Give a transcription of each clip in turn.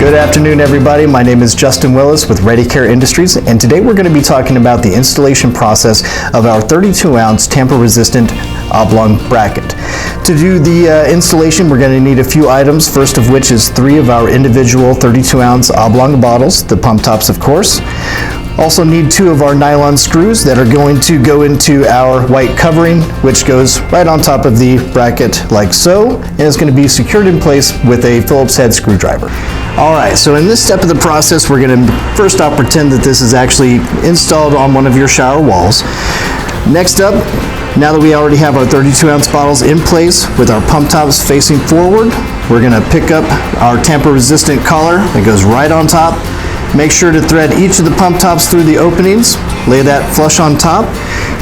Good afternoon, everybody. My name is Justin Willis with ReadyCare Industries, and today we're going to be talking about the installation process of our 32-ounce tamper-resistant oblong bracket. To do the installation, we're going to need a few items, first of which is 3 of our individual 32-ounce oblong bottles, the pump tops, of course. Also need 2 of our nylon screws that are going to go into our white covering, which goes right on top of the bracket like so, and is going to be secured in place with a Phillips head screwdriver. Alright, so in this step of the process, we're going to first off pretend that this is actually installed on one of your shower walls. Next up, now that we already have our 32-ounce bottles in place with our pump tops facing forward, we're going to pick up our tamper-resistant collar that goes right on top. Make sure to thread each of the pump tops through the openings, lay that flush on top,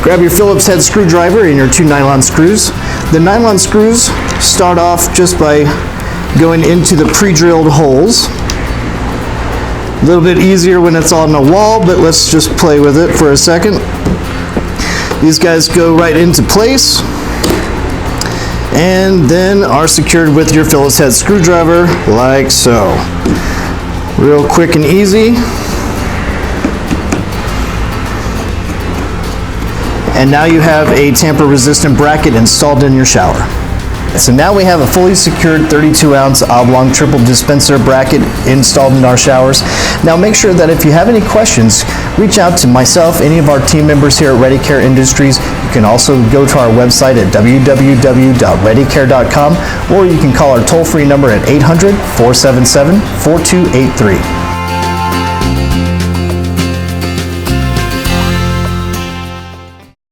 grab your Phillips head screwdriver and your 2 nylon screws. The nylon screws start off just by going into the pre-drilled holes. A little bit easier when it's on the wall, but let's just play with it for a second. These guys go right into place and then are secured with your Phillips head screwdriver like so. Real quick and easy. And now you have a tamper-resistant bracket installed in your shower. So now we have a fully secured 32-ounce oblong triple dispenser bracket installed in our showers. Now make sure that if you have any questions, reach out to myself, any of our team members here at ReadyCare Industries. You can also go to our website at www.readycare.com, or you can call our toll-free number at 800-477-4283.